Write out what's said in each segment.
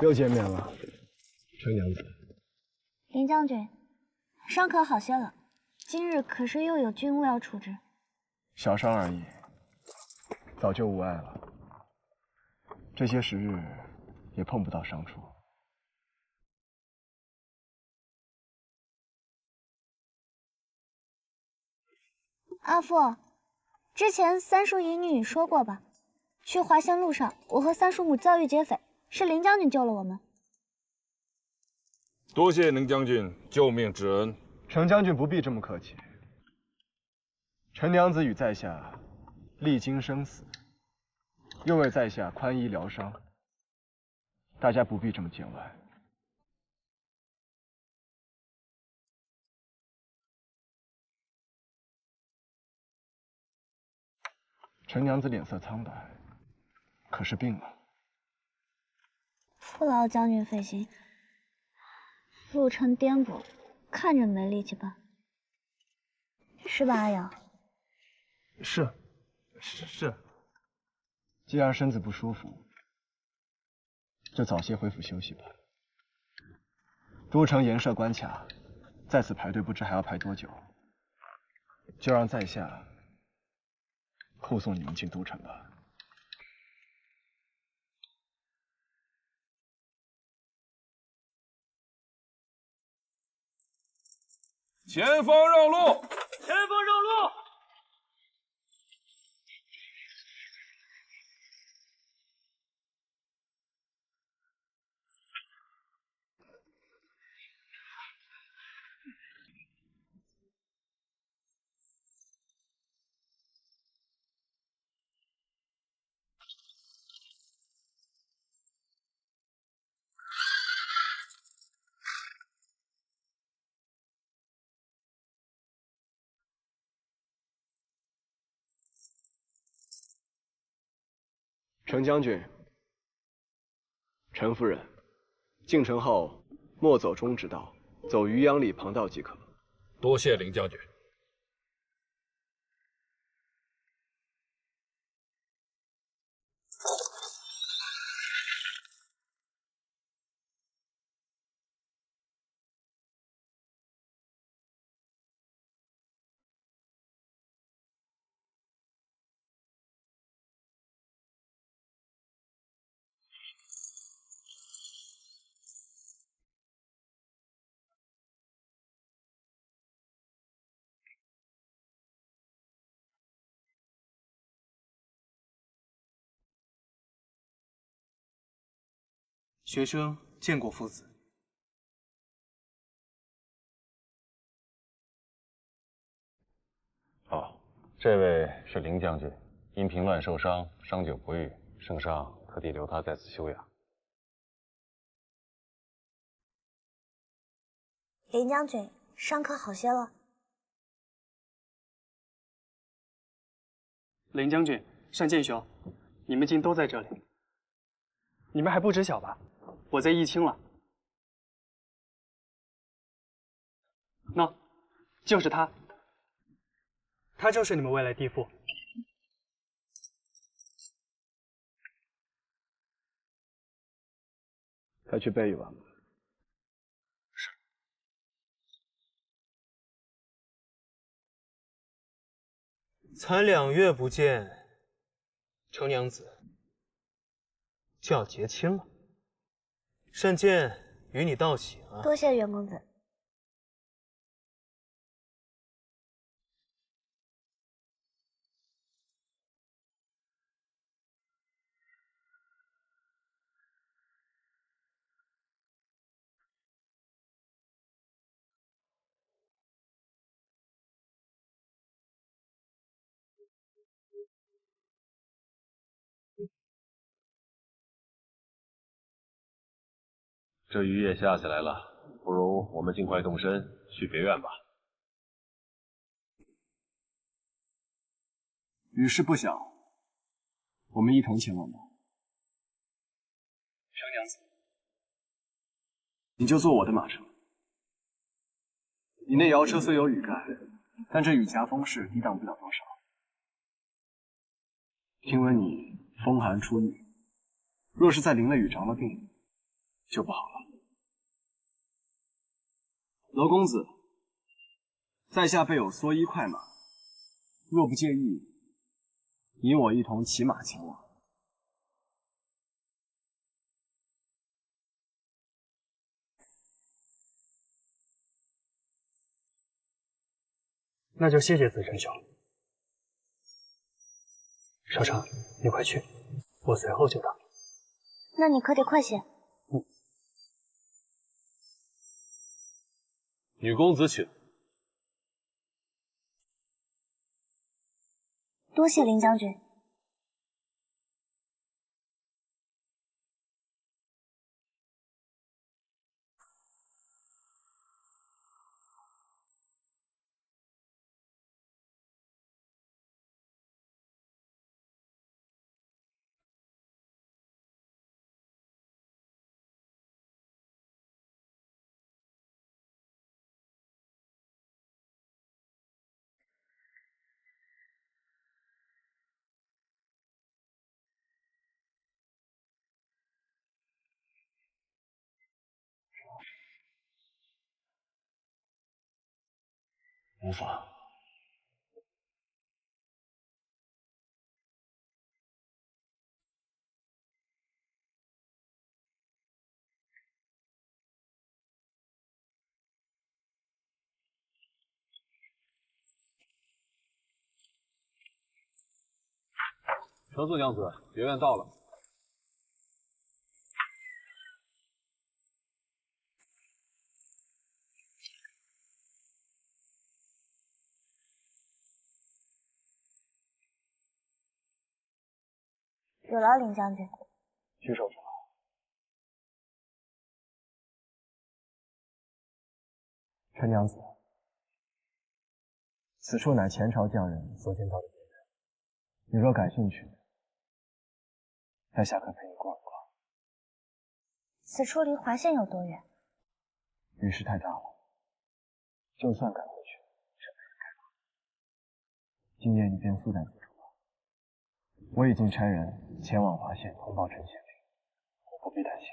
又见面了，程娘子。林将军，伤可好些了？今日可是又有军务要处置？小伤而已，早就无碍了。这些时日也碰不到伤处。阿父，之前三叔姨女说过吧？去华仙路上，我和三叔母遭遇劫匪，是林将军救了我们。多谢林将军救命之恩。程将军不必这么客气。陈娘子与在下历经生死，又为在下宽衣疗伤，大家不必这么见外。陈娘子脸色苍白，可是病了。父老将军费心，路程颠簸，看着没力气办，是吧，阿瑶？是。既然身子不舒服，就早些恢复休息吧。都城严设关卡，在此排队不知还要排多久，就让在下护送你们进都城吧。前方让路！前方让路！程将军、陈夫人，进城后莫走中直道，走渔阳里旁道即可。多谢林将军。学生见过夫子。哦，这位是林将军，因平乱受伤，伤久不愈，圣上特地留他在此休养。林将军，伤可好些了？林将军、单剑雄，你们竟都在这里，你们还不知晓吧？我在义清了。喏，就是他，他就是你们未来弟父。再去背一碗吧。才2月不见，程娘子就要结亲了。单剑与你道喜啊！多谢袁公子。这雨也下起来了，不如我们尽快动身去别院吧。雨势不小，我们一同前往吧。程娘子，你就坐我的马车。你那摇车虽有雨盖，但这雨夹风势抵挡不了多少。听闻你风寒初愈，若是再淋了雨着了病，就不好了。娄公子，在下备有蓑衣快马，若不介意，你我一同骑马前往。那就谢谢子辰兄。少成，你快去，我随后就到。那你可得快些。女公子请。多谢林将军。无妨。承嗣娘子，别院到了。有劳林将军。举手之劳。陈娘子，此处乃前朝匠人所建造的别院，你若感兴趣，在下可陪你逛一逛。此处离华县有多远？雨势太大了，就算赶回去，是没人开放。今夜你便宿在此处吧。我已经差人前往华县通报陈县令，不必担心。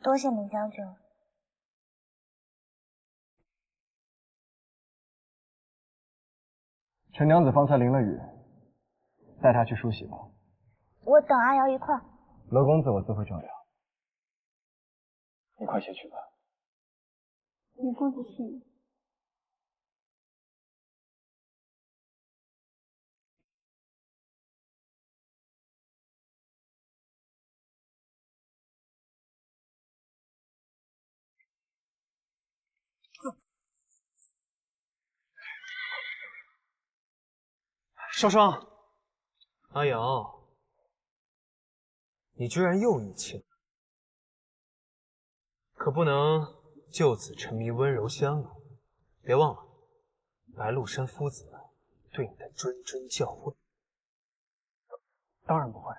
多谢林将军。陈娘子方才淋了雨，带她去梳洗吧。我等阿瑶一块儿。娄公子我自会照料。你快些去吧。女公子请。少商，阿瑶，你居然又逆亲，可不能就此沉迷温柔乡啊！别忘了，白鹿山夫子对你的谆谆教诲。当然不会。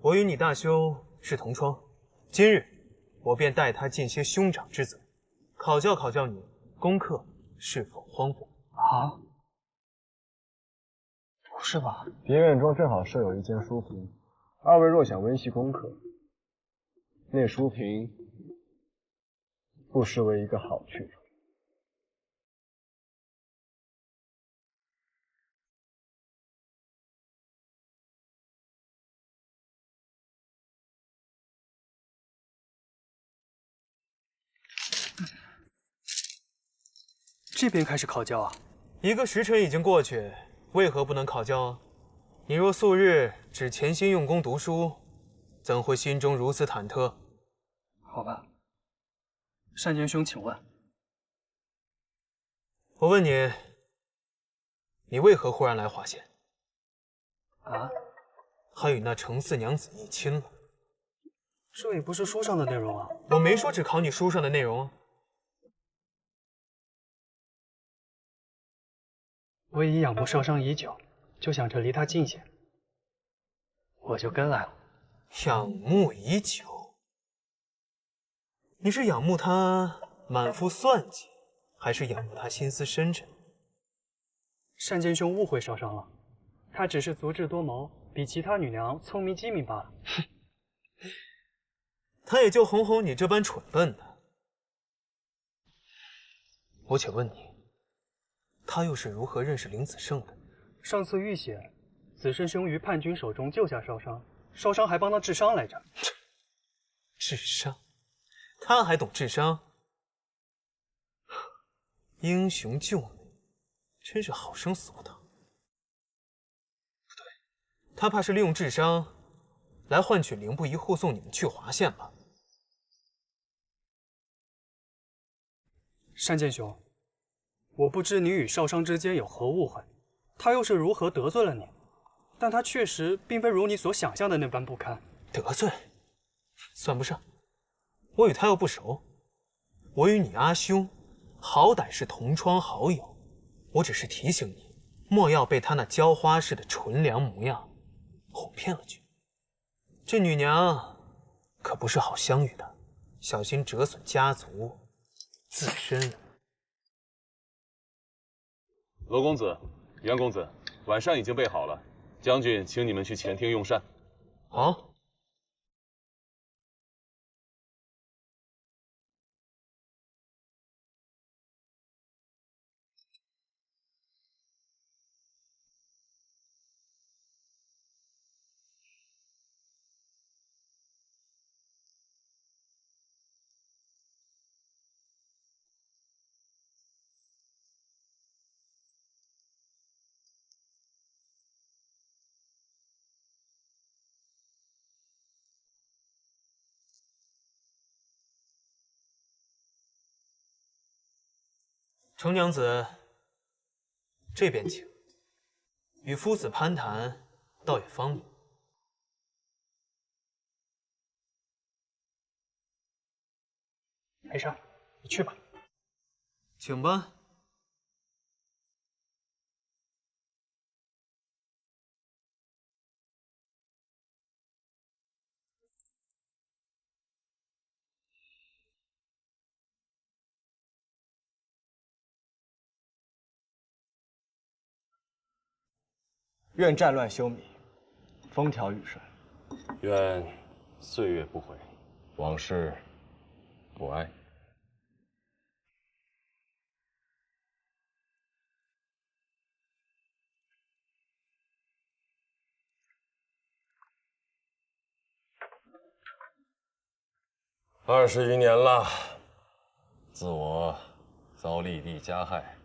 我与你大兄是同窗，今日我便代他尽些兄长之责，考教你功课是否荒废。啊？不是吧？别院中正好设有一间书屏，二位若想温习功课，那书屏不失为一个好去处。这边开始考教啊？一个时辰已经过去，为何不能考教啊？你若素日只潜心用功读书，怎会心中如此忐忑？好吧，单剑兄，请问，我问你，你为何忽然来华县？啊？还与那程四娘子议亲了？这也不是书上的内容啊。我没说只考你书上的内容啊。我已仰慕少商已久，就想着离他近些，我就跟来了。仰慕已久？你是仰慕他满腹算计，还是仰慕他心思深沉？单剑兄误会少商了，他只是足智多谋，比其他女娘聪明机敏罢了。她也就哄哄你这般蠢笨的。我且问你，她又是如何认识林子胜的？上次玉写，子胜生于叛军手中救下烧伤，烧伤还帮他治伤来着。治伤？他还懂治伤？英雄救美，真是好生俗套。不对，他怕是利用治伤来换取凌不疑护送你们去华县吧？单剑兄，我不知你与少商之间有何误会，他又是如何得罪了你？但他确实并非如你所想象的那般不堪。得罪？算不上，我与他又不熟。我与你阿兄，好歹是同窗好友。我只是提醒你，莫要被他那娇花似的纯良模样哄骗了去。这女娘可不是好相与的，小心折损家族，自身。罗公子、袁公子，晚膳已经备好了，将军请你们去前厅用膳。好。程娘子，这边请。与夫子攀谈，倒也方便。没事，你去吧。请吧。愿战乱休弭，风调雨顺。愿岁月不悔，往事不哀。20余年了，自我遭立地加害，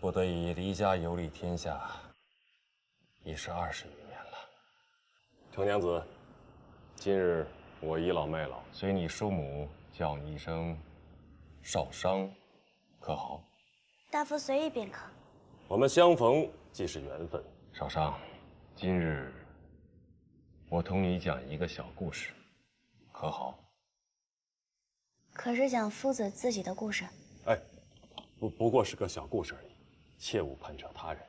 不得已离家游历天下，已是20余年了。程娘子，今日我倚老卖老，随你叔母叫你一声少商，可好？大夫随意便可。我们相逢即是缘分。少商，今日我同你讲一个小故事，可好？可是讲夫子自己的故事。哎，不过是个小故事而已，切勿攀扯他人。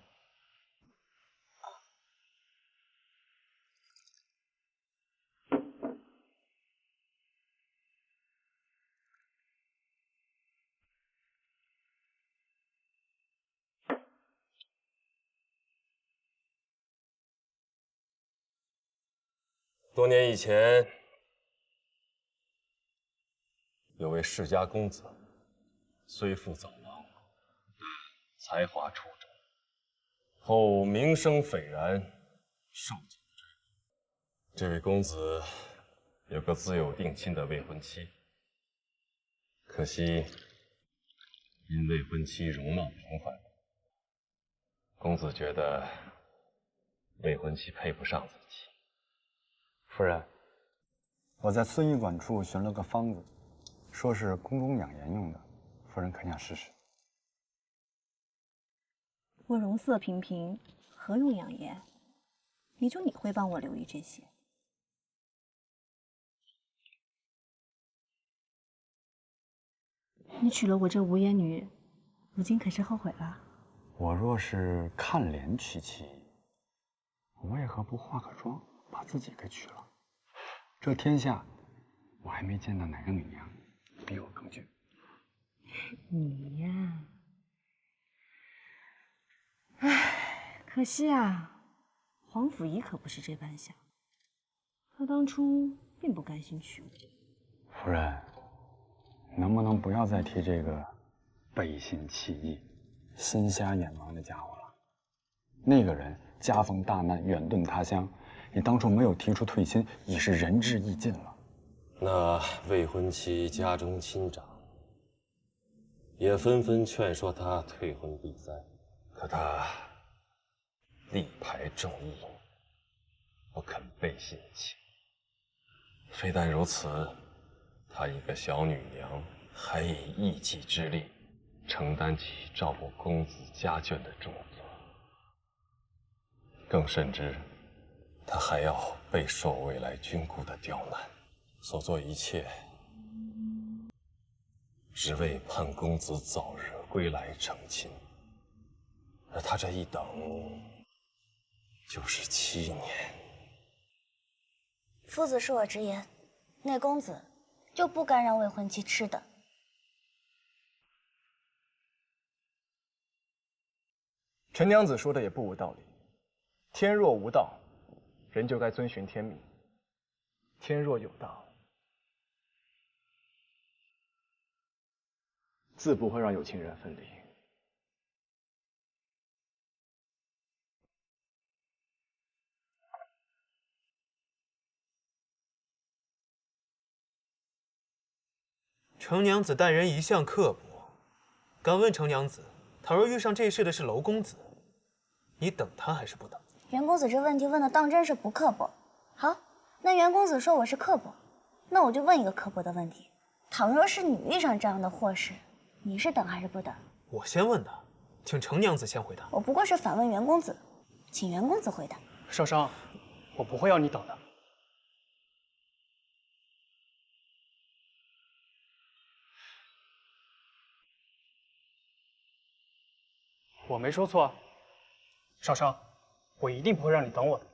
多年以前，有位世家公子，虽父早亡，才华出众，后名声斐然，受尽追捧。这位公子有个自有定亲的未婚妻，可惜因未婚妻容貌平凡，公子觉得未婚妻配不上自己。夫人，我在孙医馆处寻了个方子，说是宫中养颜用的，夫人可想试试？我容色平平，何用养颜？你会帮我留意这些？你娶了我这无颜女，如今可是后悔了？我若是看脸娶妻，为何不化个妆，把自己给娶了？这天下，我还没见到哪个女娘比我更俊。你呀，唉，可惜啊，皇甫仪可不是这般想，他当初并不甘心娶我。夫人，能不能不要再提这个背信弃义、心瞎眼盲的家伙了？那个人家逢大难，远遁他乡，你当初没有提出退亲，已是仁至义尽了。那未婚妻家中亲长也纷纷劝说他退婚避灾，可他力排众议，不肯背信弃义。非但如此，她一个小女娘，还以一己之力承担起照顾公子家眷的重责。更甚之，她还要备受未来君故的刁难，所做一切，只为盼公子早日归来成亲。而他这一等，就是7年。夫子恕我直言，那公子就不该让未婚妻吃的。陈娘子说的也不无道理。天若无道，人就该遵循天命；天若有道，自不会让有情人分离。程娘子待人一向刻薄，敢问程娘子，倘若遇上这事的是娄公子，你等他还是不等？袁公子这问题问的当真是不刻薄。好，那袁公子说我是刻薄，那我就问一个刻薄的问题：倘若是你遇上这样的祸事，你是等还是不等？我先问他，请程娘子先回答。我不过是反问袁公子，请袁公子回答。少商，我不会要你等的。我没说错啊，少商，我一定不会让你等我的。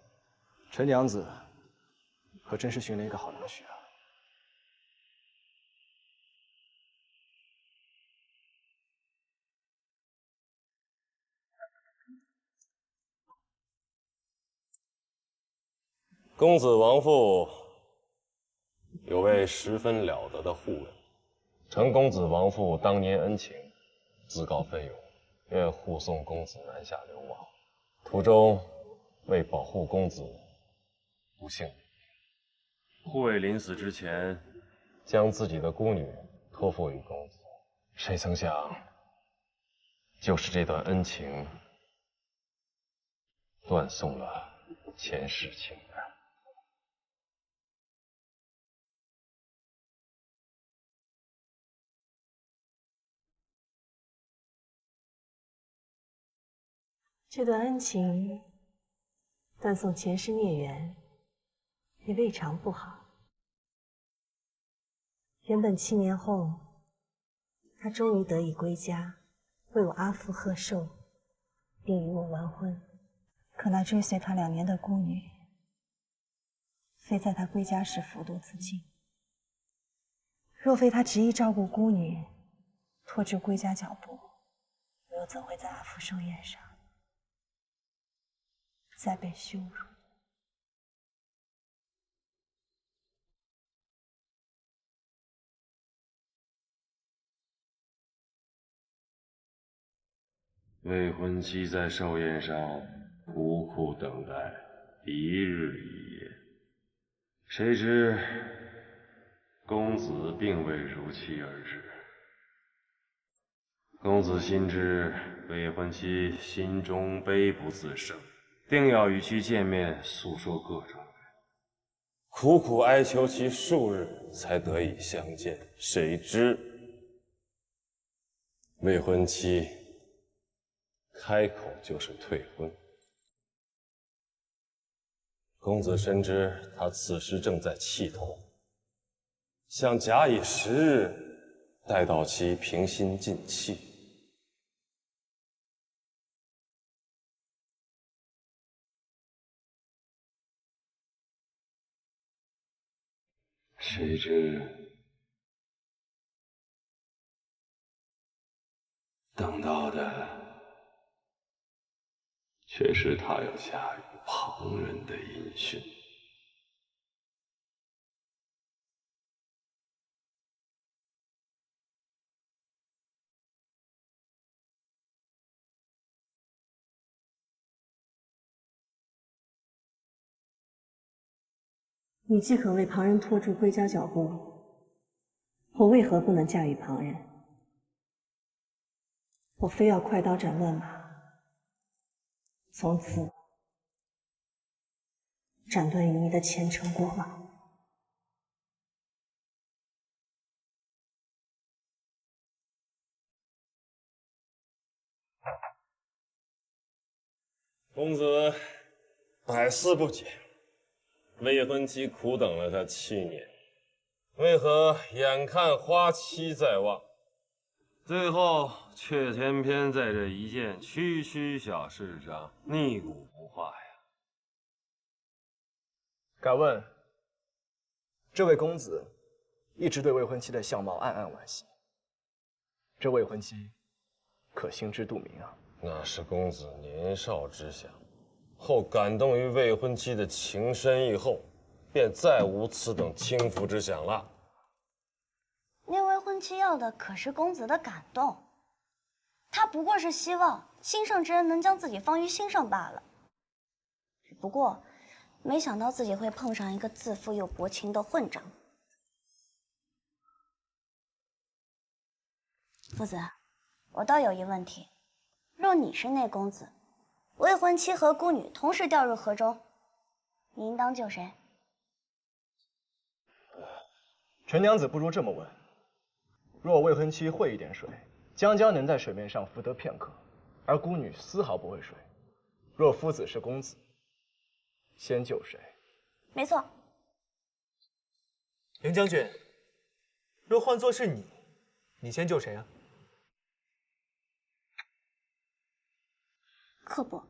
陈娘子可真是寻了一个好良婿啊！公子王父有位十分了得的护卫，承公子王父当年恩情，自告奋勇，愿护送公子南下流亡。途中为保护公子，不幸护卫临死之前，将自己的孤女托付于公子。谁曾想，就是这段恩情，断送了前世情感。这段恩情断送前世孽缘，也未尝不好。原本7年后，他终于得以归家，为我阿父贺寿，并与我完婚。可那追随他2年的孤女，非在他归家时服毒自尽。若非他执意照顾孤女，拖至归家脚步，我又怎会在阿父寿宴上再被羞辱？未婚妻在寿宴上苦苦等待，一日一夜。谁知公子并未如期而至。公子心知未婚妻心中悲不自胜，定要与其见面，诉说各种苦苦哀求其数日，才得以相见。谁知未婚妻开口就是退婚。公子深知他此时正在气头，想假以时日，待到其平心静气。谁知等到的却是他要下雨。旁人的音讯。你既可为旁人拖住归家脚步，我为何不能驾驭旁人？我非要快刀斩乱麻，从此斩断与你的前尘过往。公子百思不解，未婚妻苦等了他7年，为何眼看花期在望，最后却偏偏在这一件区区小事上逆骨不化呀？敢问，这位公子一直对未婚妻的相貌暗暗惋惜，这未婚妻可心知肚明啊？那是公子年少之想，后感动于未婚妻的情深意厚，便再无此等轻浮之想了。那未婚妻要的可是公子的感动，她不过是希望心上之人能将自己放于心上罢了。只不过，没想到自己会碰上一个自负又薄情的混账。夫子，我倒有一问题。若你是内公子，未婚妻和孤女同时掉入河中，你应当救谁？陈娘子不如这么问：若未婚妻会一点水，将能在水面上浮得片刻，而孤女丝毫不会水，若夫子是公子，先救谁？没错。凌将军，若换作是你，你先救谁啊？刻薄，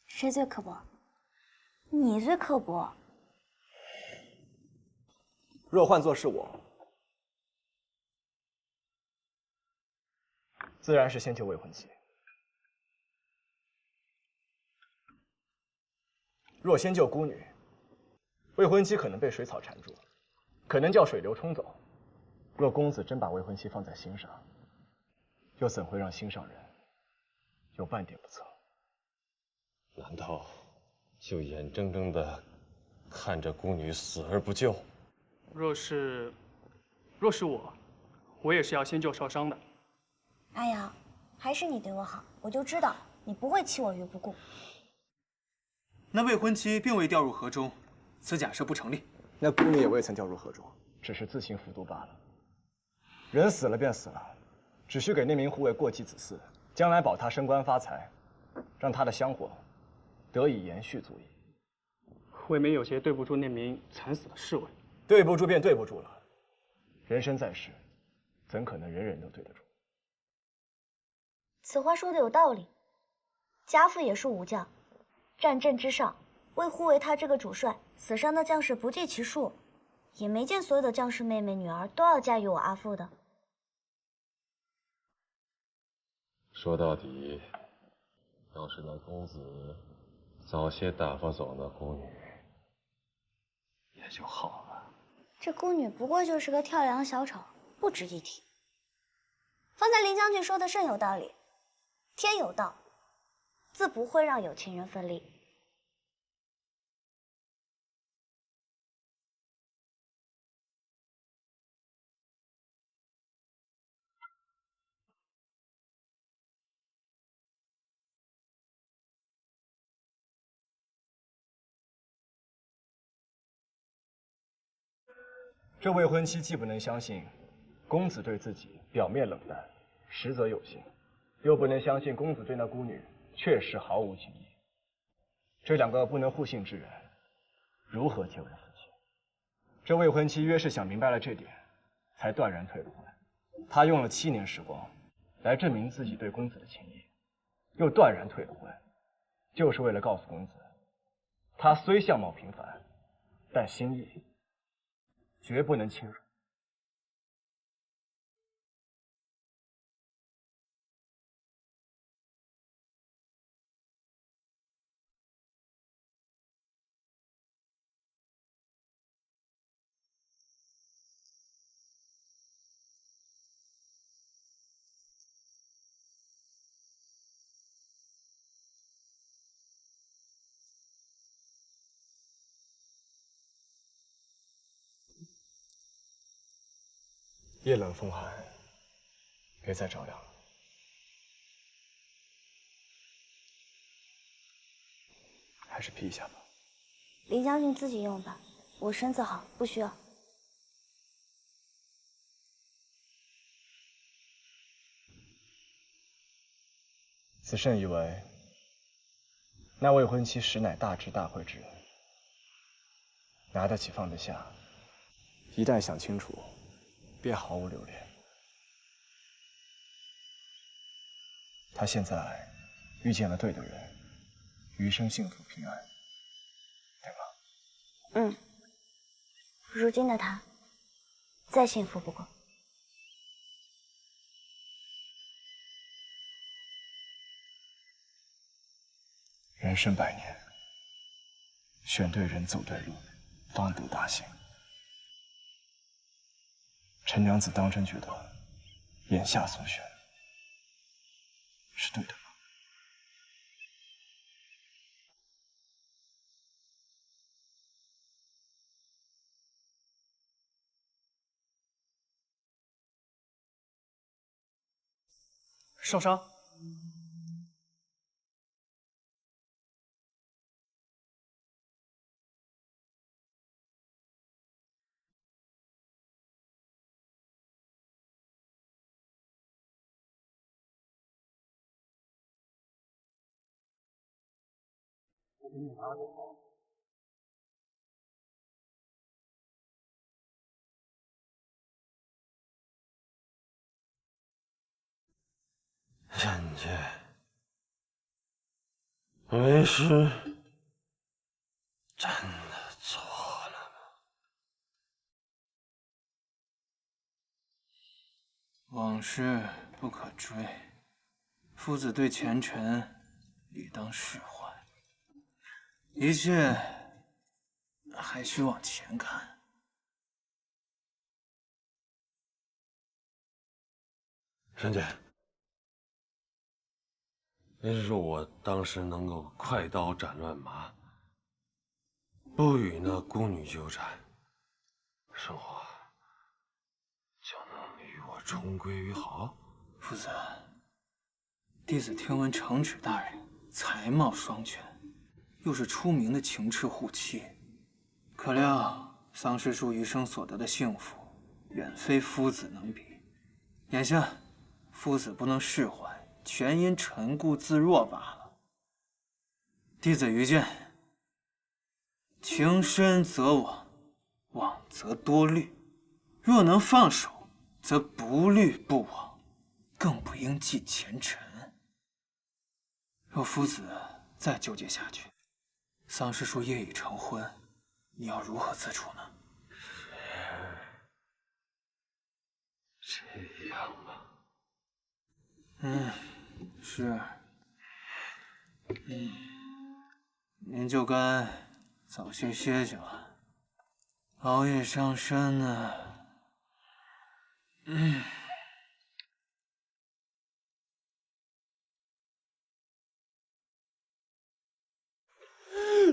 谁最刻薄？你最刻薄。若换作是我，自然是先救未婚妻。若先救孤女，未婚妻可能被水草缠住，可能叫水流冲走。若公子真把未婚妻放在心上，又怎会让心上人有半点不测？难道就眼睁睁地看着孤女死而不救？若是我也是要先救受伤的。哎呀，还是你对我好，我就知道你不会弃我于不顾。那未婚妻并未掉入河中，此假设不成立。那孤女也未曾掉入河中，只是自行服毒罢了。人死了便死了，只需给那名护卫过继子嗣，将来保他升官发财，让他的香火得以延续足矣。未免有些对不住那名惨死的侍卫。对不住便对不住了，人生在世，怎可能人人都对得住？此话说的有道理。家父也是武将，战阵之上，为护卫他这个主帅，死伤的将士不计其数，也没见所有的将士妹妹女儿都要嫁与我阿父的。说到底，要是那公子早些打发走那孤女，也就好了。这孤女不过就是个跳梁小丑，不值一提。方才林将军说的甚有道理，天有道，自不会让有情人分离。这未婚妻既不能相信公子对自己表面冷淡，实则有心，又不能相信公子对那孤女确实毫无情意。这两个不能互信之人，如何结为夫妻？这未婚妻约是想明白了这点，才断然退了婚。她用了7年时光来证明自己对公子的情谊，又断然退了婚，就是为了告诉公子，她虽相貌平凡，但心意绝不能轻辱。夜冷风寒，别再着凉了。还是披一下吧。林将军自己用吧，我身子好，不需要。子慎以为，那未婚妻实乃大智大慧之人，拿得起放得下，一旦想清楚，便毫无留恋。他现在遇见了对的人，余生幸福平安，对吗？嗯，如今的他，再幸福不过。人生百年，选对人，走对路，方得大幸。陈娘子当真觉得眼下所选是对的吗？少商，人家为师真的错了吗？往事不可追，夫子对前尘理当释怀，一切还需往前看。沈姐，您是说我当时能够快刀斩乱麻，不与那孤女纠缠，生活就能与我重归于好？夫子，弟子听闻承旨大人才貌双全，又是出名的情痴护妻，可料丧尸叔余生所得的幸福，远非夫子能比。眼下夫子不能释怀，全因陈固自弱罢了。弟子愚见，情深则往，往则多虑。若能放手，则不虑不往，更不应记前尘。若夫子再纠结下去，丧尸叔夜已成婚，你要如何自处呢？这样吧。是。您就该早些歇息了，熬夜伤身呢。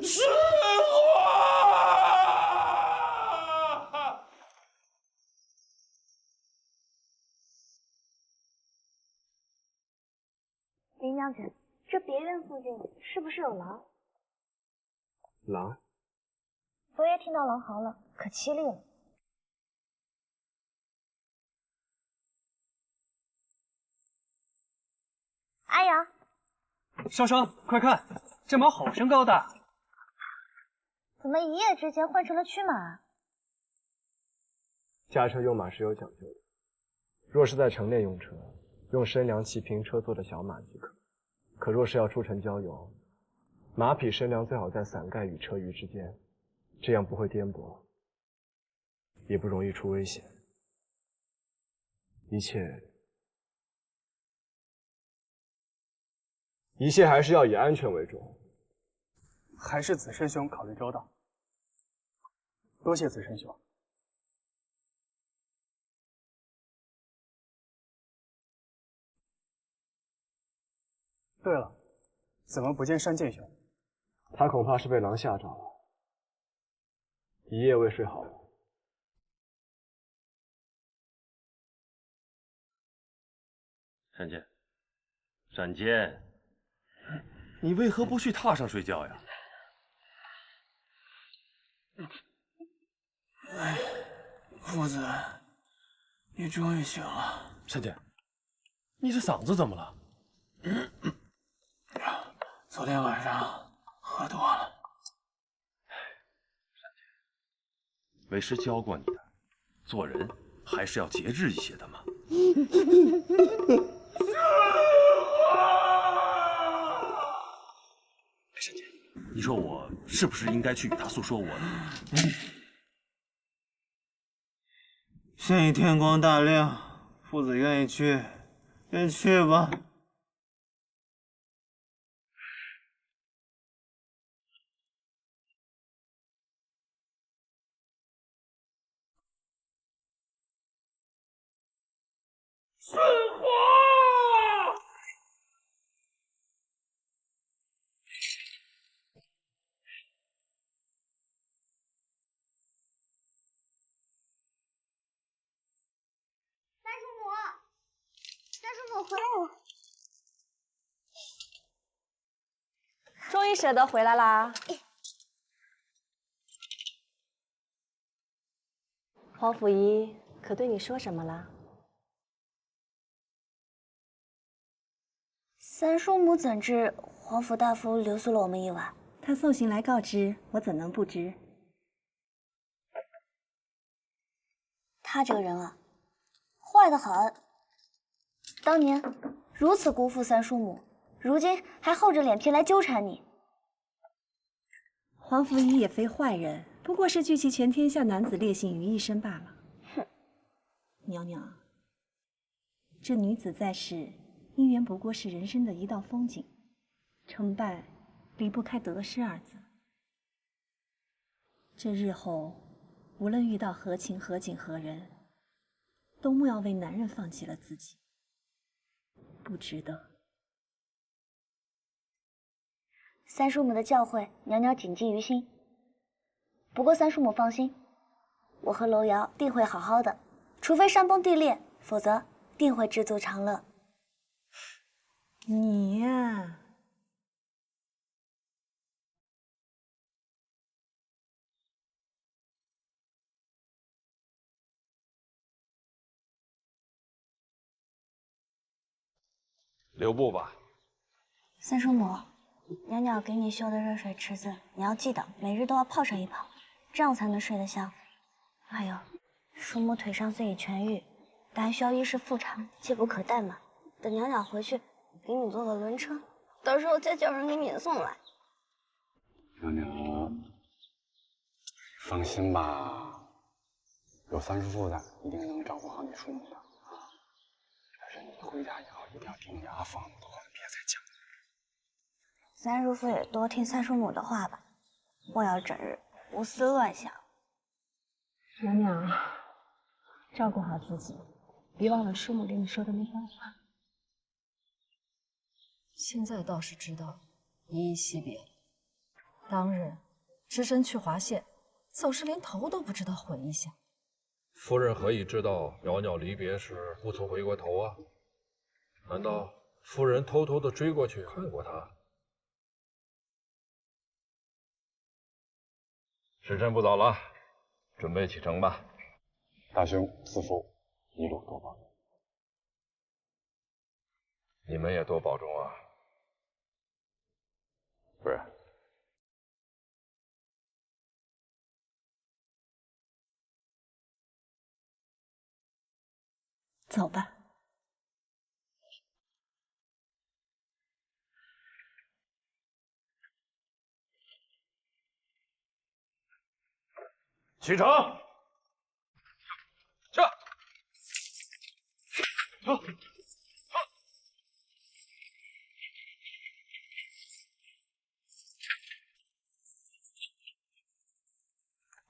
是我。林将军，这别院附近是不是有狼？狼？昨夜听到狼嚎了，可凄厉了。阿阳，少商，快看，这马好生高大，怎么一夜之间换成了驱马？驾车用马是有讲究的，若是在城内用车，用身良骑平车做的小马即可；可若是要出城郊游，马匹身量最好在伞盖与车舆之间，这样不会颠簸，也不容易出危险。一切还是要以安全为重。还是子慎兄考虑周到，多谢子慎兄。对了，怎么不见山剑兄？他恐怕是被狼吓着了，一夜未睡好。单剑，单剑，你为何不去榻上睡觉呀？哎，夫子，你终于醒了。单剑，你这嗓子怎么了？昨天晚上喝多了。单剑，为师教过你的，做人还是要节制一些的嘛。单剑，你说我是不是应该去与他诉说我的？现已天光大亮，父子愿意去，便去吧。孙华！三叔母，三叔母回来了！终于舍得回来啦！皇甫仪可对你说什么了？三叔母怎知皇甫大夫留宿了我们一晚？他送信来告知，我怎能不知？他这个人啊，坏得很。当年如此辜负三叔母，如今还厚着脸皮来纠缠你。皇甫仪也非坏人，不过是聚集全天下男子烈性于一身罢了。哼，娘娘，这女子在世，姻缘不过是人生的一道风景，成败离不开得失二字。这日后，无论遇到何情何景何人，都莫要为男人放弃了自己，不值得。三叔母的教诲，娘娘谨记于心。不过三叔母放心，我和楼瑶定会好好的，除非山崩地裂，否则定会知足常乐。你呀，留步吧。三叔母，娘娘给你修的热水池子，你要记得每日都要泡上一泡，这样才能睡得香。还有，叔母腿伤虽已痊愈，但还需要衣食复查，切不可怠慢。等娘娘回去，给你做个轮车，到时候再叫人给你送来。娘娘，放心吧，有三叔父在，一定能照顾好你叔母的啊。但是你回家以后一定要听你阿父阿母的话，别再讲了。三叔父也多听三叔母的话吧，莫要整日胡思乱想。娘娘，照顾好自己，别忘了叔母给你说的那番话。现在倒是知道依依惜别了。当日只身去华县，走时连头都不知道回一下。夫人何以知道袅袅离别时不曾回过头啊？难道夫人偷偷的追过去看过他？时辰不早了，准备启程吧。大兄、四父，一路多保重。你们也多保重啊。夫人。走吧。启程。撤。撤。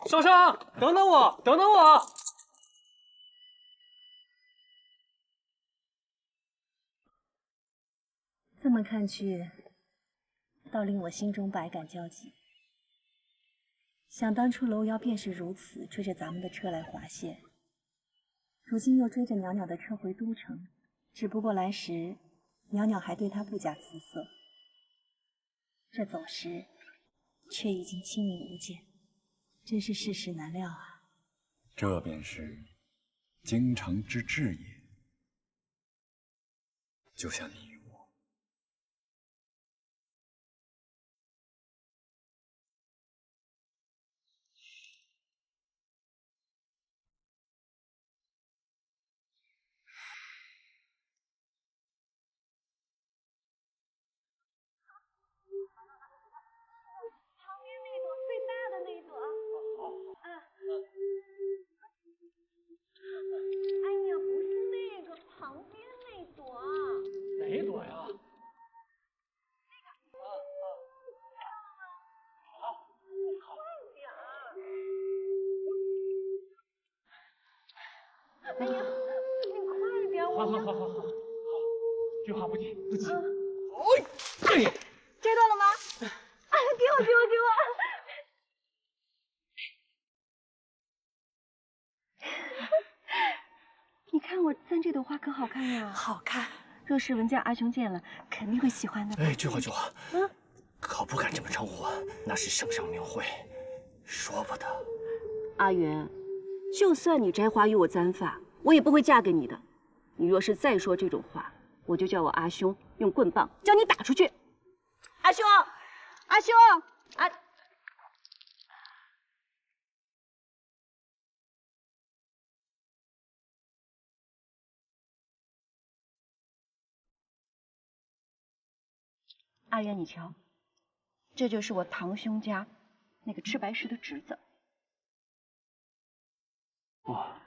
少商，等等我，等等我！这么看去，倒令我心中百感交集。想当初楼瑶便是如此，追着咱们的车来华县，如今又追着娘娘的车回都城，只不过来时，袅袅还对他不假辞色，这走时，却已经亲密无间，真是世事难料啊！这便是京城之志也，就像你与我。旁边那朵最大的那朵。哎呀，不是那个，旁边那朵。哪朵呀？哎呀，你快点！好，句话不急，不急。接到了吗？哎，给我！你看我簪这朵花可好看呀！好看。若是文家阿兄见了，肯定会喜欢的。哎，句话，可不敢这么称呼啊，那是圣上名讳，说不得。阿元，就算你摘花与我簪发，我也不会嫁给你的。你若是再说这种话，我就叫我阿兄用棍棒将你打出去。阿兄，阿元，你瞧，这就是我堂兄家那个吃白食的侄子。哇，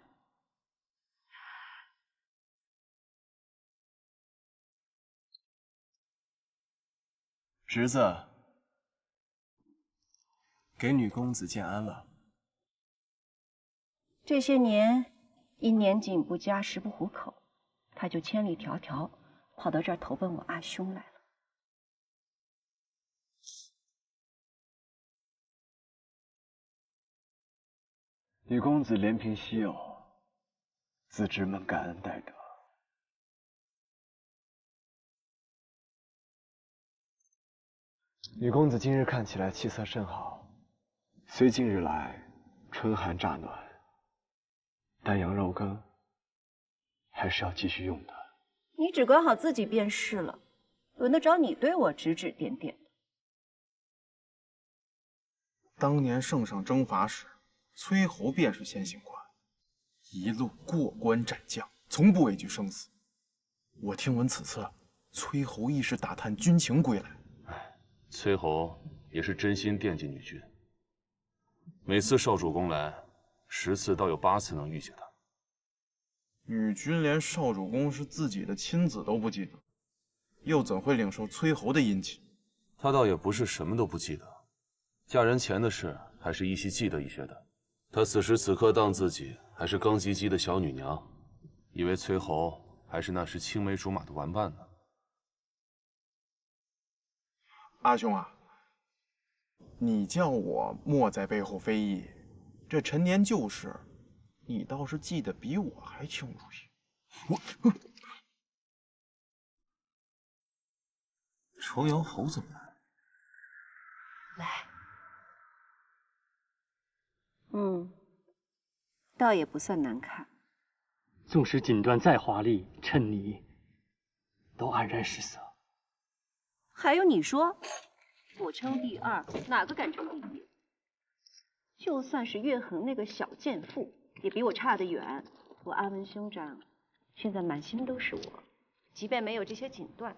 侄子，给女公子建安了。这些年因年景不佳，食不糊口，他就千里迢迢跑到这儿投奔我阿兄来了。女公子怜贫惜友，子侄们感恩戴德。女公子今日看起来气色甚好，虽近日来春寒乍暖，但羊肉羹还是要继续用的。你只管好自己便是了，轮得着你对我指指点点的？当年圣上征伐时，崔侯便是先行官，一路过关斩将，从不畏惧生死。我听闻此次崔侯亦是打探军情归来。崔侯也是真心惦记女君，每次少主公来，10次倒有8次能遇见他。女君连少主公是自己的亲子都不记得，又怎会领受崔侯的殷勤？他倒也不是什么都不记得，嫁人前的事还是依稀记得一些的。他此时此刻当自己还是刚及笄的小女娘，以为崔侯还是那时青梅竹马的玩伴呢。阿兄啊，你叫我莫在背后非议，这陈年旧事，你倒是记得比我还清楚些。仇阳侯怎么来？倒也不算难看。纵使锦缎再华丽，衬你都黯然失色。还有你说，我称第二，哪个敢称第一？就算是岳衡那个小贱妇，也比我差得远。我阿文兄长现在满心都是我，即便没有这些锦缎，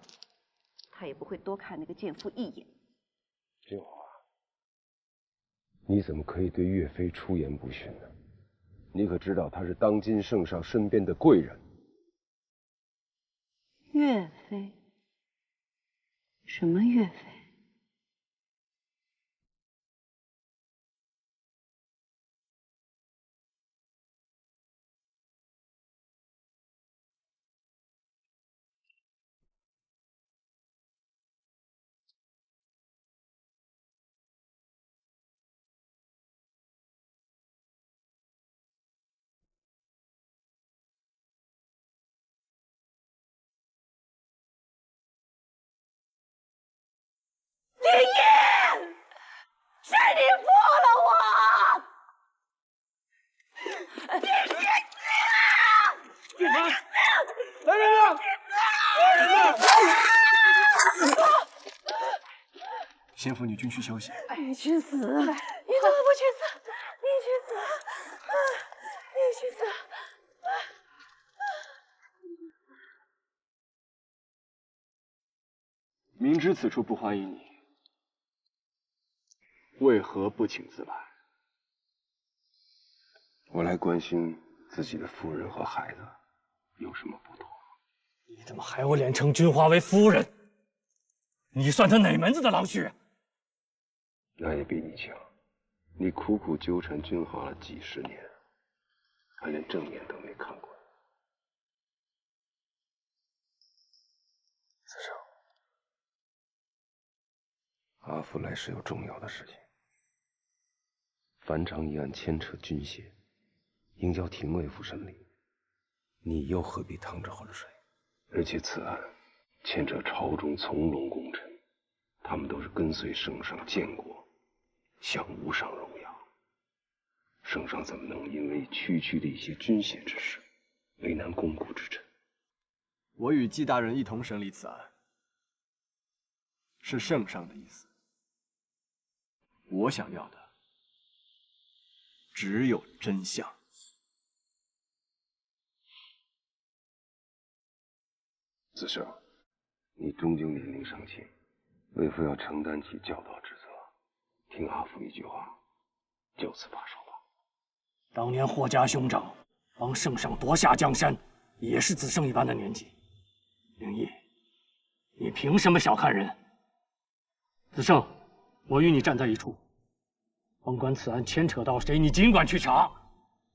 他也不会多看那个贱妇一眼。静华，你怎么可以对岳飞出言不逊呢？你可知道他是当今圣上身边的贵人？岳飞？什么岳飞？林毅，是你负了我！你别死啊！俊凡，来人啊！先扶你军区休息。你去死！你怎么不去死？你去死！你去死！明知此处不欢迎你，为何不请自来？我来关心自己的夫人和孩子，有什么不妥？你怎么还有脸称君华为夫人？你算他哪门子的老许？那也比你强。你苦苦纠缠君华了几十年，还连正面都没看过。子胜，阿福来时有重要的事情。樊长一案牵扯军械，应交廷尉府审理，你又何必趟着浑水？而且此案牵扯朝中从龙功臣，他们都是跟随圣上建国，享无上荣耀。圣上怎么能因为区区的一些军械之事，为难肱骨之臣？我与季大人一同审理此案，是圣上的意思。我想要的只有真相。子胜，你终究年龄尚轻，为父要承担起教导之责，听阿父一句话，就此罢手吧。当年霍家兄长帮圣上夺下江山，也是子胜一般的年纪。灵毅，你凭什么小看人？子胜，我与你站在一处，甭管此案牵扯到谁，你尽管去查。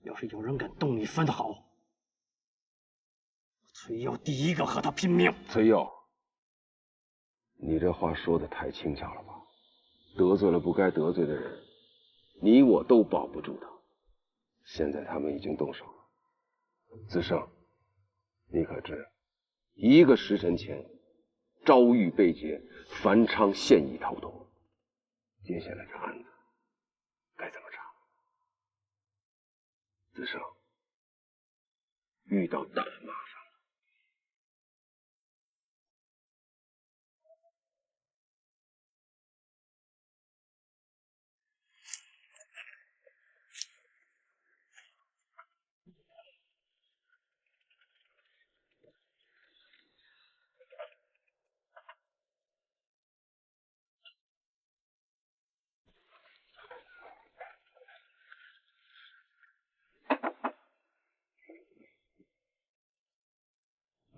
要是有人敢动你分毫，崔佑第一个和他拼命。崔佑，你这话说的太轻巧了吧？得罪了不该得罪的人，你我都保不住他。现在他们已经动手了。子胜，你可知一个时辰前，赵玉被劫，樊昌现已逃脱。接下来这案子该怎么查？子胜，遇到大麻烦。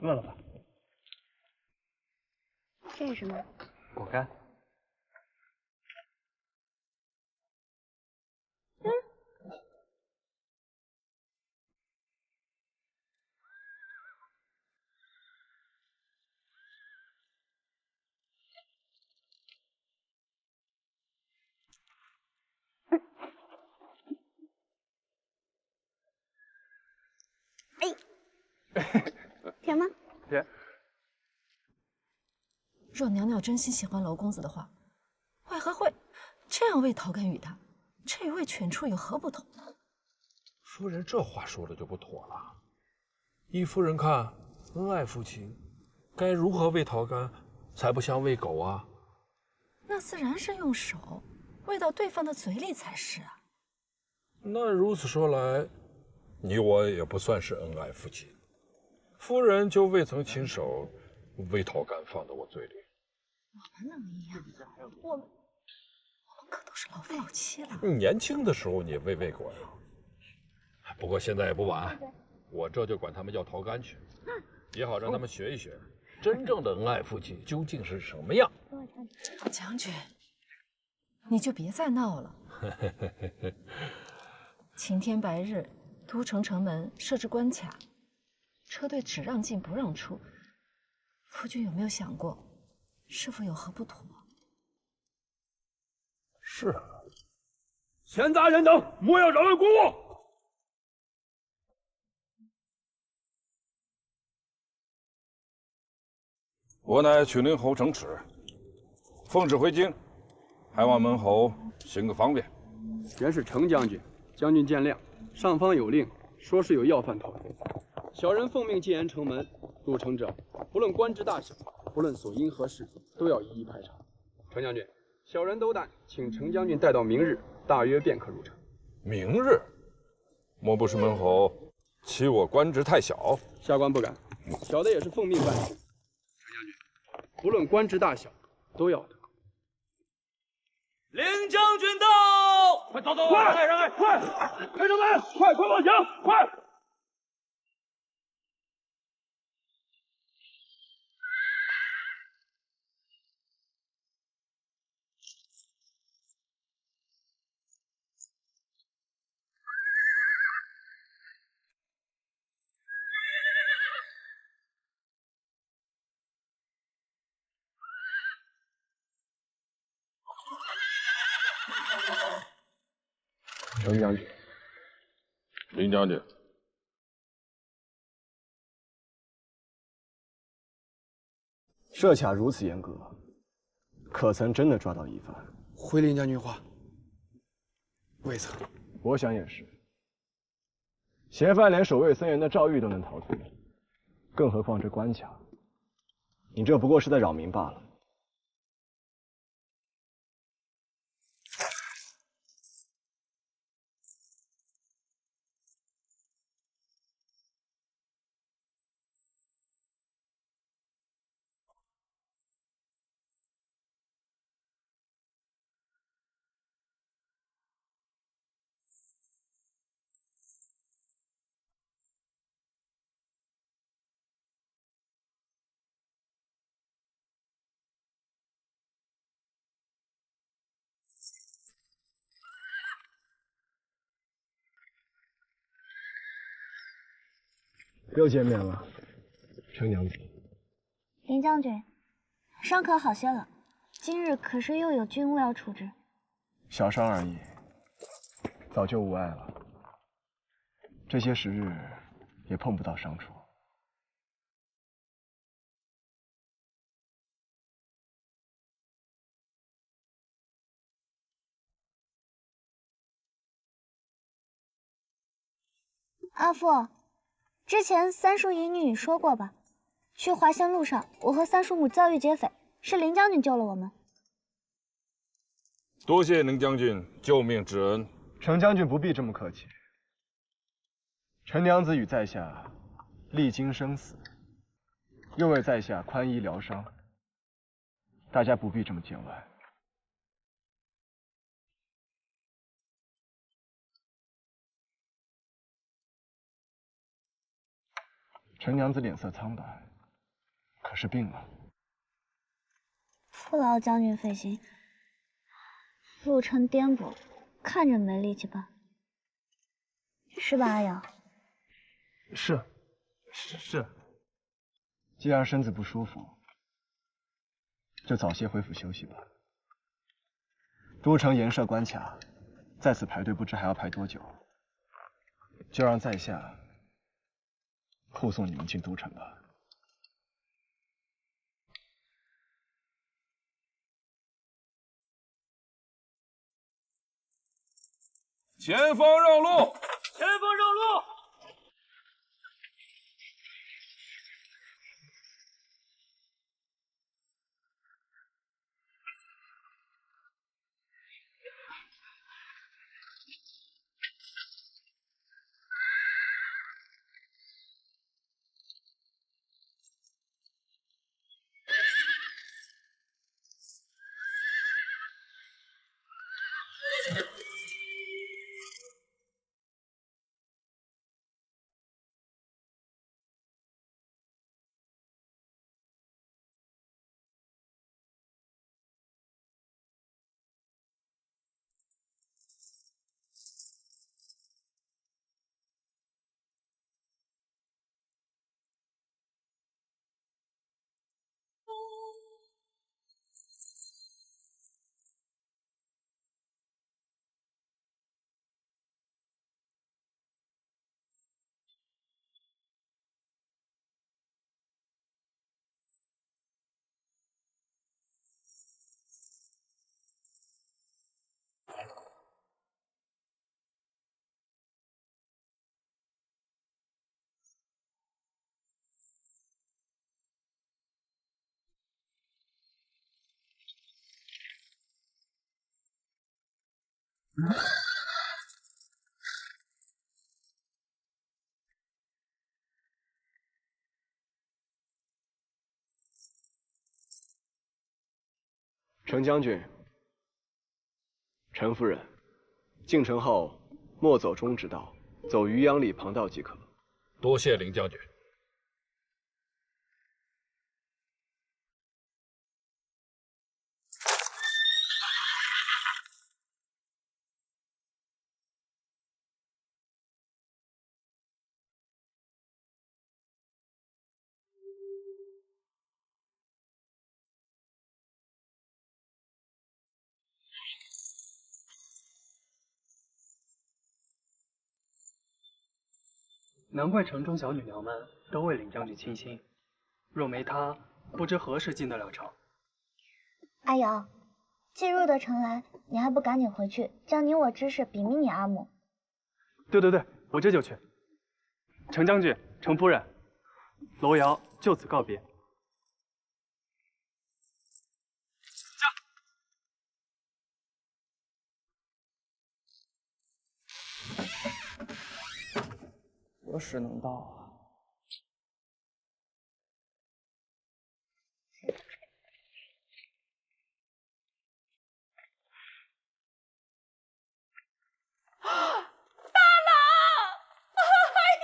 饿了吧？这是什么？果干。甜吗？甜。若娘娘真心喜欢娄公子的话，为何会这样为陶干与他？这与为犬畜有何不同？夫人这话说的就不妥了。依夫人看，恩爱夫妻，该如何喂陶干，才不像喂狗啊？那自然是用手喂到对方的嘴里才是啊。那如此说来，你我也不算是恩爱夫妻。夫人就未曾亲手喂陶干放到我嘴里。我们能一样？我们可都是老夫老妻了。年轻的时候你喂过呀。不过现在也不晚，我这就管他们要陶干去，也好让他们学一学真正的恩爱夫妻究竟是什么样。将军，你就别再闹了。晴天白日，都城城门设置关卡，车队只让进不让出。夫君有没有想过，是否有何不妥？是啊，闲杂人等，莫要扰乱公务。我乃曲灵侯程齿，奉旨回京，还望门侯行个方便。原是程将军，将军见谅。上方有令，说是有要犯逃脱，小人奉命进言城门，入城者，不论官职大小，不论所因何事，都要一一排查。程将军，小人斗胆，请程将军待到明日，大约便可入城。明日？莫不是门侯欺我官职太小？下官不敢，小的也是奉命办事。程将军，不论官职大小，都要的。凌将军到！快走走，快让开，快开城门，快往前，快！程将军，林将军，设卡如此严格，可曾真的抓到疑犯？回林将军话，未曾。我想也是。嫌犯连守卫森严的诏狱都能逃脱，更何况这关卡？你这不过是在扰民罢了。又见面了，程娘子。林将军，伤可好些了？今日可是又有军务要处置？小伤而已，早就无碍了。这些时日也碰不到伤处。阿父。之前三叔姨你说过吧？去华仙路上，我和三叔母遭遇劫匪，是林将军救了我们。多谢林将军救命之恩。程将军不必这么客气。陈娘子与在下历经生死，又为在下宽衣疗伤，大家不必这么见外。陈娘子脸色苍白，可是病了。不劳将军费心，路程颠簸，看着没力气吧？是吧，阿瑶？是。既然身子不舒服，就早些恢复休息吧。都城严设关卡，在此排队不知还要排多久，就让在下护送你们进都城吧。前方让路！前方让路！程将军，程夫人，进城后莫走中之道，走渔阳里旁道即可。多谢林将军。难怪城中小女娘们都为林将军倾心，若没他，不知何时进得了城。阿瑶，既入得城来，你还不赶紧回去，将你我之事禀明你阿母？对，我这就去。程将军、程夫人，罗瑶就此告别。何时能到啊？大郎！哎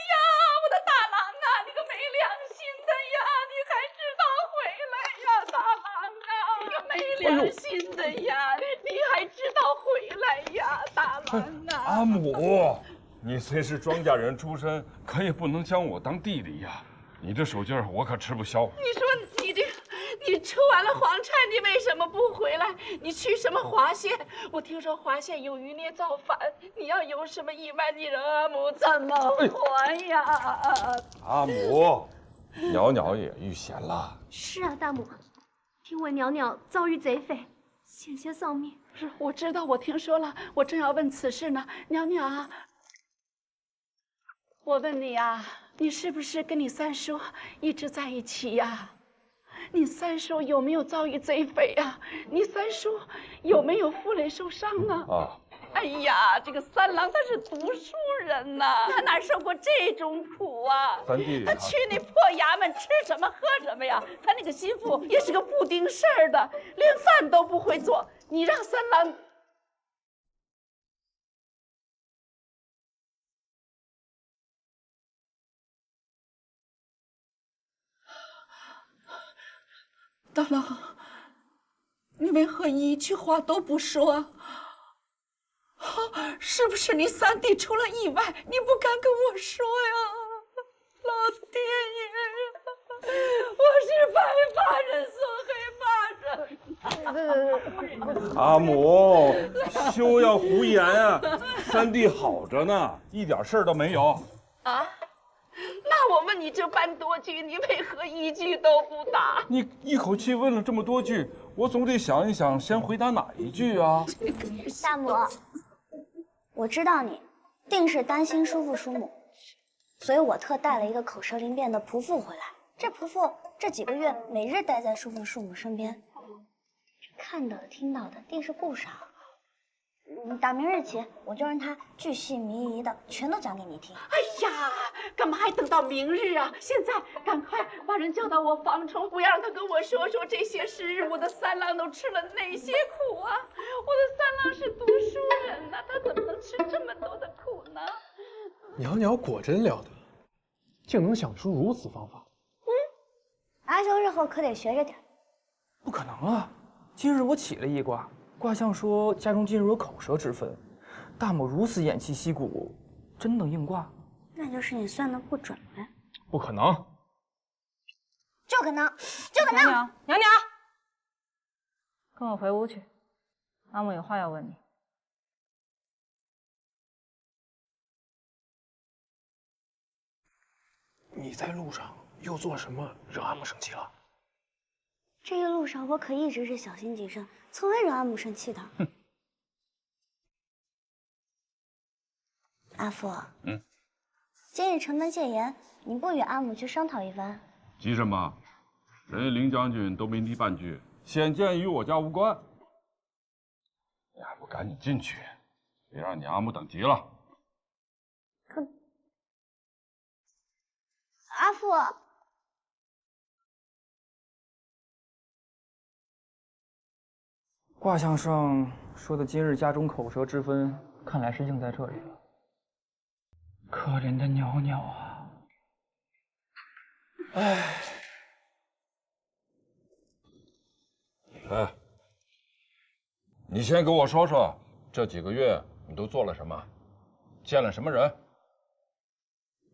呀，我的大郎啊，你个没良心的呀！你还知道回来呀，大郎啊！你个没良心的呀！你还知道回来呀，大郎啊！阿母。你虽是庄稼人出身，可也不能将我当弟弟呀！你这手劲儿，我可吃不消。你说你出完了黄钗，你为什么不回来？你去什么华县？我听说华县有余孽造反，你要有什么意外，你让阿母怎么还呀？阿母，袅袅也遇险了。是啊，大母，听闻袅袅遭遇贼匪，险些丧命。是，我知道，我听说了，我正要问此事呢。袅袅啊，我问你啊，你是不是跟你三叔一直在一起呀？你三叔有没有遭遇贼匪呀？你三叔有没有负累受伤啊？啊！哎呀，这个三郎他是读书人呐，他哪受过这种苦啊？三弟，他去那破衙门吃什么喝什么呀？他那个心腹也是个不顶事儿的，连饭都不会做。你让三郎。大郎，你为何一句话都不说啊？是不是你三弟出了意外，你不敢跟我说呀？老天爷呀，我是白发人送黑发人。阿母，休要胡言啊！三弟好着呢，一点事儿都没有。啊？那我问你这般多句，你为何一句都不答？你一口气问了这么多句，我总得想一想，先回答哪一句啊？大母，我知道你定是担心叔父叔母，所以我特带了一个口舌灵便的仆妇回来。这仆妇这几个月每日待在叔父叔母身边，看到的听到的定是不少。打明日起，我就让他巨细靡遗的全都讲给你听。哎呀，干嘛还等到明日啊？现在赶快把人叫到我房中，我要让他跟我说说这些时日我的三郎都吃了哪些苦啊！我的三郎是读书人呐，他怎么能吃这么多的苦呢？袅袅果真了得，竟能想出如此方法。阿修日后可得学着点。不可能啊！今日我起了一卦。卦象说家中今日有口舌之分，大母如此偃旗息鼓，真能应卦？那就是你算的不准呗。不可能，就可能，就可能。袅袅，跟我回屋去，阿母有话要问你。你在路上又做什么惹阿母生气了？这一路上我可一直是小心谨慎，从未惹阿母生气的。哼。阿父，今日城门戒严，你不与阿母去商讨一番？急什么？人家林将军都没提半句，显见与我家无关。你还不赶紧进去，别让你阿母等急了。可阿父，卦象上说的今日家中口舌之分，看来是应在这里了。可怜的袅袅啊！唉。哎，你先给我说说，这几个月你都做了什么，见了什么人？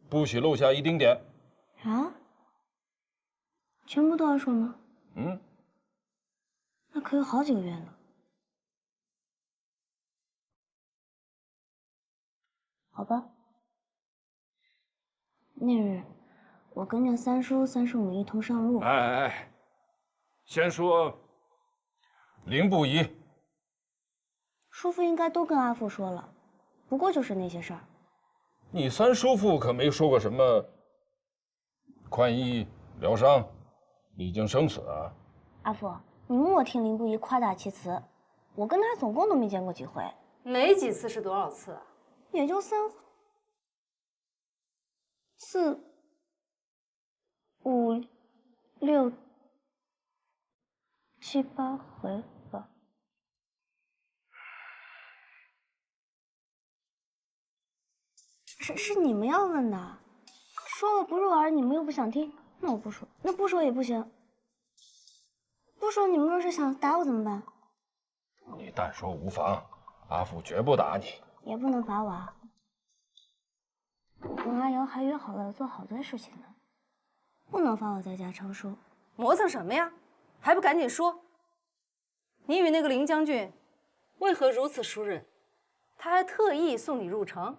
不许漏下一丁点。啊？全部都要说吗？嗯，那可有好几个月呢。好吧。那日，我跟着三叔、三叔母一同上路。哎，先说林不疑。叔父应该都跟阿父说了，不过就是那些事儿。你三叔父可没说过什么宽衣疗伤、历经生死啊。阿父，你莫听林不疑夸大其词，我跟他总共都没见过几回。没几次是多少次啊？也就3、4、5、6、7、8回吧。是你们要问的，说了不入耳，你们又不想听，那我不说，那不说也不行。不说你们若是想打我怎么办？你但说无妨，阿父绝不打你。也不能罚我啊！我跟阿瑶还约好了做好多事情呢，不能罚我在家抄书。磨蹭什么呀？还不赶紧说！你与那个林将军为何如此熟稔？他还特意送你入城。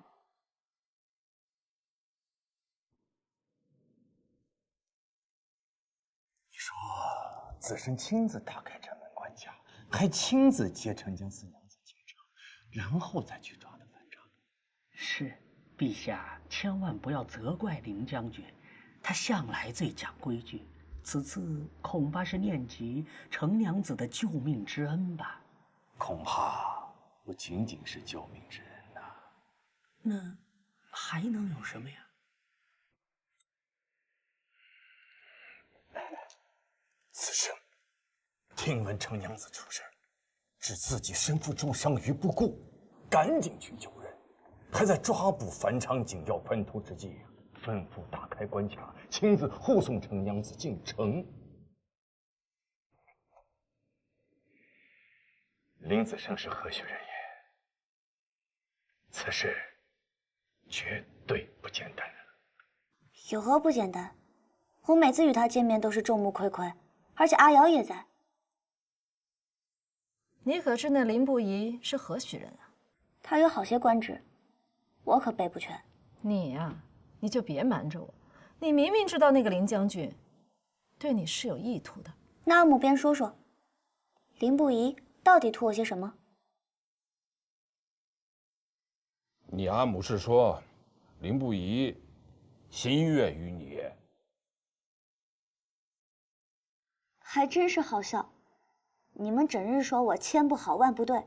你说子申亲自打开城门关卡，还亲自接城将四娘子进城，然后再去抓的反常。是，陛下千万不要责怪林将军，他向来最讲规矩，此次恐怕是念及程娘子的救命之恩吧？恐怕不仅仅是救命之恩呐。那还能有什么呀？此生听闻程娘子出事，知自己身负重伤于不顾，赶紧去救人，还在抓捕樊昌紧要叛徒之际，吩咐打开关卡，亲自护送程娘子进城。林子胜是何许人也？此事绝对不简单。有何不简单？我每次与他见面都是众目睽睽，而且阿瑶也在。你可知那林不疑是何许人啊？他有好些官职，我可背不全。你呀，你就别瞒着我，你明明知道那个林将军对你是有意图的。那阿母便说说，林不疑到底图我些什么？你阿母是说林不疑心悦于你。还真是好笑，你们整日说我千不好万不对，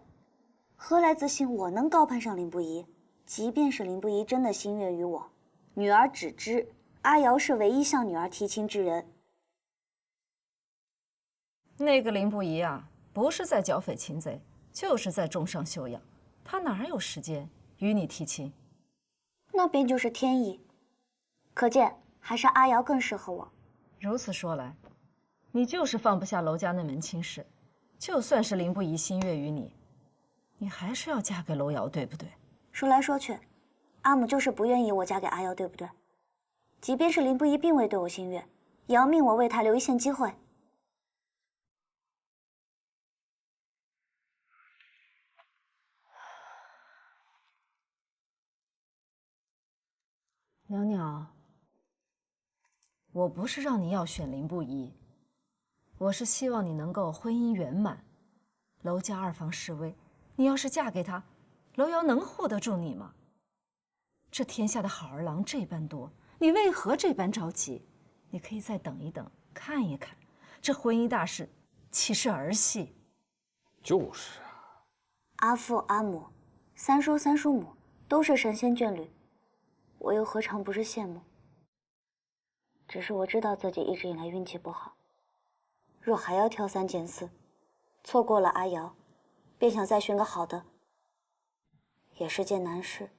何来自信我能高攀上林不疑？即便是林不疑真的心悦于我，女儿只知阿瑶是唯一向女儿提亲之人。那个林不疑啊，不是在剿匪擒贼，就是在重伤休养，他哪有时间与你提亲？那便就是天意，可见还是阿瑶更适合我。如此说来，你就是放不下娄家那门亲事，就算是林不疑心悦于你，你还是要嫁给娄瑶，对不对？说来说去，阿母就是不愿意我嫁给阿瑶，对不对？即便是林不疑并未对我心悦，也要命我为他留一线机会。袅袅，我不是让你要选林不疑，我是希望你能够婚姻圆满。娄家二房示威，你要是嫁给他，娄瑶能护得住你吗？这天下的好儿郎这般多，你为何这般着急？你可以再等一等，看一看，这婚姻大事岂是儿戏？就是啊，阿父阿母，三叔、三叔母都是神仙眷侣，我又何尝不是羡慕？只是我知道自己一直以来运气不好，若还要挑三拣四，错过了阿瑶，便想再寻个好的，也是件难事。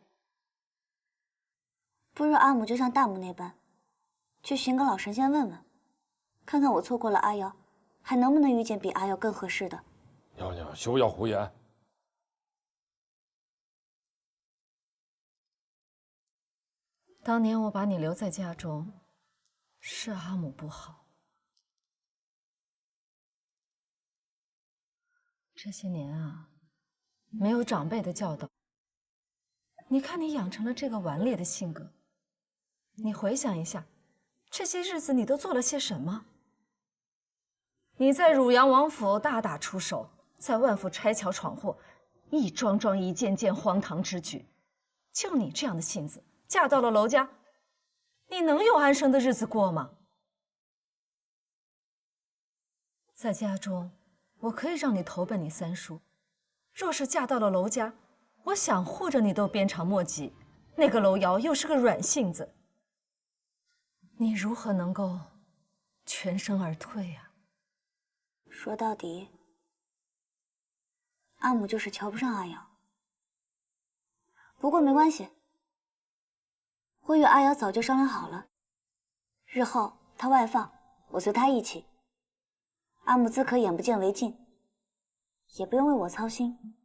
不如阿母就像大母那般，去寻个老神仙问问，看看我错过了阿瑶，还能不能遇见比阿瑶更合适的。娘娘休要胡言。当年我把你留在家中，是阿母不好。这些年啊，没有长辈的教导，你看你养成了这个顽劣的性格。你回想一下，这些日子你都做了些什么？你在汝阳王府大打出手，在万府拆桥闯祸，一桩桩一件件荒唐之举。就你这样的性子，嫁到了娄家，你能有安生的日子过吗？在家中，我可以让你投奔你三叔；若是嫁到了娄家，我想护着你都鞭长莫及。那个娄瑶又是个软性子，你如何能够全身而退啊？说到底，阿母就是瞧不上阿瑶。不过没关系，我与阿瑶早就商量好了，日后她外放，我随她一起。阿母自可眼不见为净，也不用为我操心。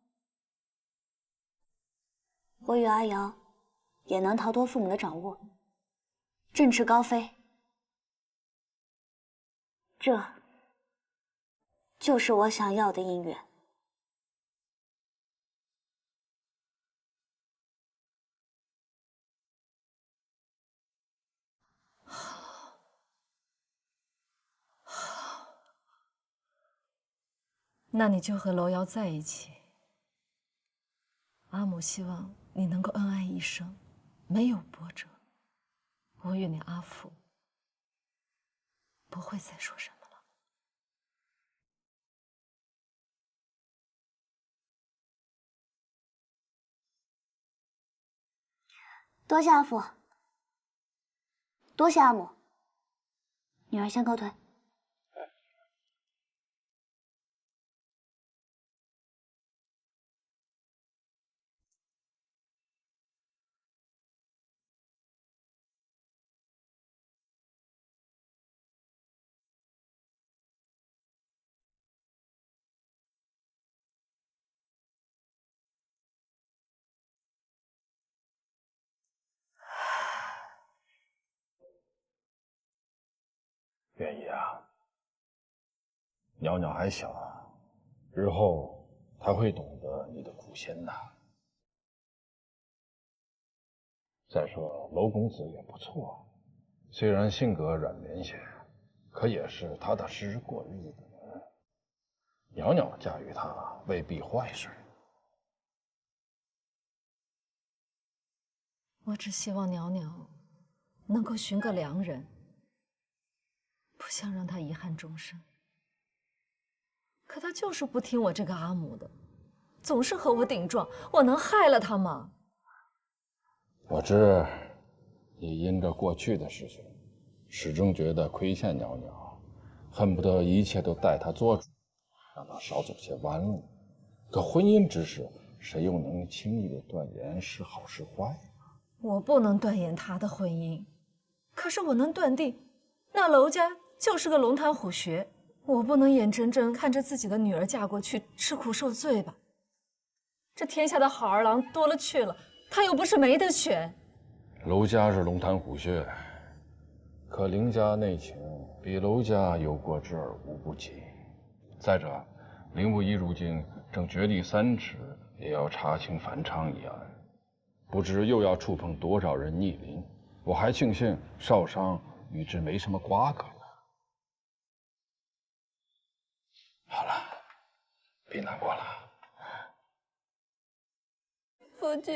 我与阿瑶也能逃脱父母的掌握，振翅高飞。这就是我想要的姻缘。那你就和娄瑶在一起。阿母希望你能够恩爱一生，没有波折。我与你阿父不会再说什么了。多谢阿父，多谢阿母，女儿先告退。元姨啊，娘娘还小啊，日后她会懂得你的苦心的。再说娄公子也不错，虽然性格软绵些，可也是踏踏实实过日子的人。娘娘嫁与他未必坏事。我只希望娘娘能够寻个良人，不想让他遗憾终生。可他就是不听我这个阿母的，总是和我顶撞，我能害了他吗？我知你因着过去的事情，始终觉得亏欠娘娘，恨不得一切都代她做主，让她少走些弯路。可婚姻之事，谁又能轻易的断言是好是坏？我不能断言他的婚姻，可是我能断定，那娄家就是个龙潭虎穴。我不能眼睁睁看着自己的女儿嫁过去吃苦受罪吧？这天下的好儿郎多了去了，他又不是没得选。娄家是龙潭虎穴，可凌家内情比娄家有过之而无不及。再者，凌不疑如今正决力三尺，也要查清樊昌一案，不知又要触碰多少人逆鳞。我还庆幸少商与之没什么瓜葛呢。好了，别难过了。夫君，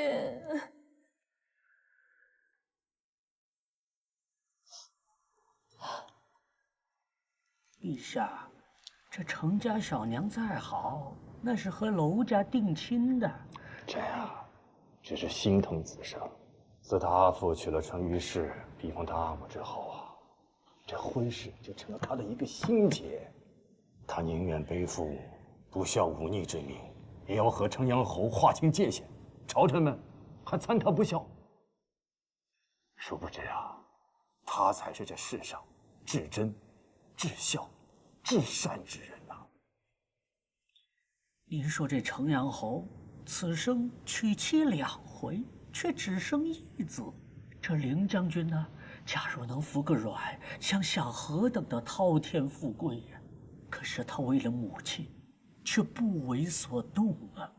陛下，这程家小娘再好，那是和娄家定亲的。这样，只是心疼子胜。自他阿父娶了程于氏，逼疯他阿母之后啊，这婚事就成了他的一个心结。他宁愿背负不孝忤逆之名，也要和城阳侯划清界限。朝臣们还参他不孝。殊不知啊，他才是这世上至真、至孝、至善之人呐。您说这城阳侯此生娶妻2回，却只生1子，这凌将军呢，假如能服个软，将享何等的滔天富贵呀！可是他为了母亲，却不为所动啊！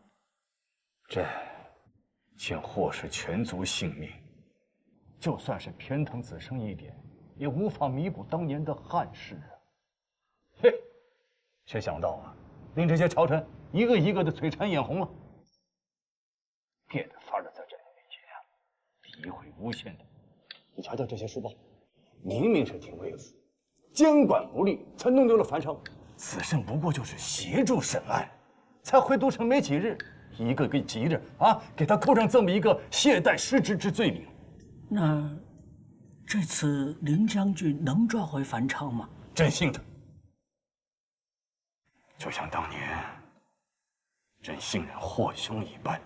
这竟或是全族性命，就算是偏疼子胜一点，也无法弥补当年的憾事啊！嘿，谁想到啊，令这些朝臣一个一个的嘴馋眼红了，变着法儿的在朕面前啊诋毁诬陷的。你瞧瞧这些书报，明明是廷尉府监管不力，才弄丢了樊城。子胜不过就是协助审案，才回都城没几日，一个个急着啊，给他扣上这么一个懈怠失职之罪名。那这次凌将军能抓回樊昌吗？朕信他，就像当年朕信任霍兄一般。